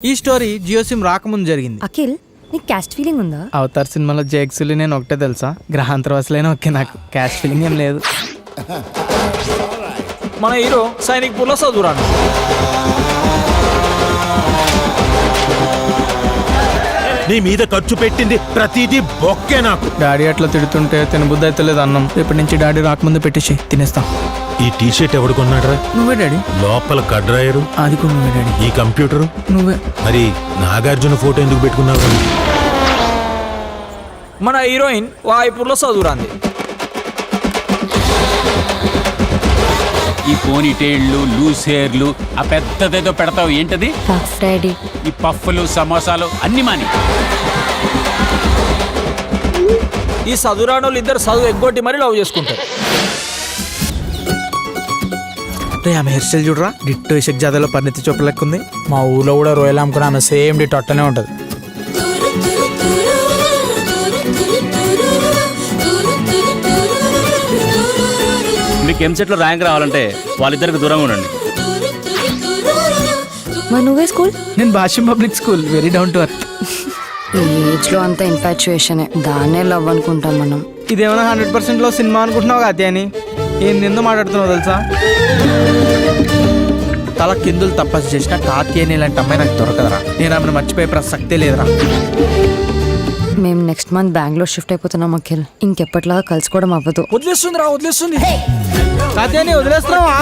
ఈ story Jio SIM రాకముందు జరిగింది. అఖిల్, నీకు క్యాస్ట్ ఫీలింగ్ ఉందా? అవతార్ సినిమాలో జేక్సులు నేను ఒకటే తెలుసా, గ్రహాంతరవాసులైనా ఓకే, నాకు క్యాస్ట్ ఫీలింగ్ ఏం లేదు. మన హీరో సైనిక్ పూర్లో చదువురాను. నీ మీద ఖర్చు పెట్టింది ప్రతిదీ బొక్కే నాకు. డాడీ అట్లా తిడుతుంటే తినబుద్ధి అయితే లేదు అన్నం. రేపటి నుంచి డాడీ రాకముందు పెట్టేసి తినేస్తాం. ఈ టీ షర్ట్ ఎవడు కొన్నాడురా? నువ్వే డాడీ. లోపల కడ్రాయరు అది కూడా నువ్వే డాడీ. ఈ కంప్యూటరు నువ్వే. మరి నాగార్జున ఫోటో ఎందుకు పెట్టుకున్నావు? మన హీరోయిన్ వాయిపూర్లో చదువురాంది. ఈ పోనీ టైళ్ళు, లూస్ హెయిర్లు, ఆ పెద్దదేదో పెడతావు ఏంటది? Puff daddy. ఈ పఫ్ఫులు, సమోసాలు అన్ని మాని. ఈ చదువురానోళ్ళు ఇద్దరు చదువు ఎగ్గొట్టి మరీ లవ్ చేసుకుంటారు. ఆమె హెయిర్ స్టైల్ చూడరా, డిట్టో ఇషక్ జాదాలో పరిణితి చోప లెక్క ఉంది. మా ఊర్లో కూడా రొయ్యలు అమ్ముకుని ఆమె సేమ్ డిట్ అట్టనే ఉంటుంది. మీకు ఎంసెట్లో ర్యాంక్ రావాలంటే వాళ్ళిద్దరికి దూరంగా ఉండండి. మరి నువ్వే స్కూల్? నేను Bhashyam public school, very down to earth. ఈ ఏజ్ లో అంతా ఇన్ఫాచ్యుయేషన్, దాన్నే లవ్ అనుకుంటాం మనం. ఇదేమైనా 100% లో సినిమా అనుకుంటున్నావు కదా అని ఏం నిందో మాట్లాడుతున్నావు తెలుసా? తల కిందులు తపస్సు చేసిన కాకి అని ఇలాంటి అమ్మాయి నాకు దొరకదరా. నేను ఆమెను మర్చిపోయే ప్రసక్తే లేదురా. మేము నెక్స్ట్ మంత్ బెంగళూరు షిఫ్ట్ అయిపోతున్నాం అఖిల్. ఇంకెప్పటిలాగా కలుసుకోవడం అవ్వదు. వదిలేస్తుంది రా, వదిలేస్తుంది. కాకి వదిలేస్తున్నావా?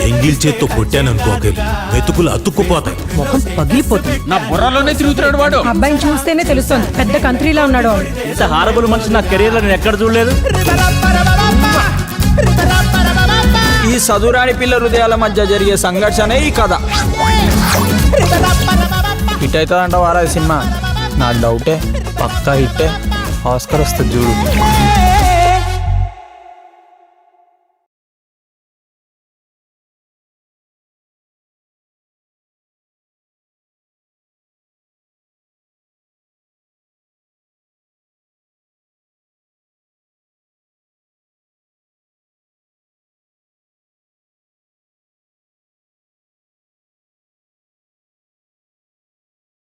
ఎంగిల్ చేత్తో కొట్టాననుకో అఖిల్, మెతుకులు అతుక్కుపోతాయి. ముఖం పగిలిపోతుంది. నా బుర్రలోనే తిరుగుతున్నాడు వాడు. అబ్బాయిని చూస్తేనే తెలుస్తుంది పెద్ద కంట్రీలో ఉన్నాడు. ఇంత హారబుల్ మనిషి నా కెరీర్లో నేను ఎక్కడ చూడలేదు. ఈ చదువురాని పిల్ల హృదయాల మధ్య జరిగే సంఘర్షణే ఈ కథ. హిట్ అవుతుందంట వారా సినిమా? నాకు డౌటే, పక్కా హిట్టే. ఆస్కర్ వస్తుంది చూడు.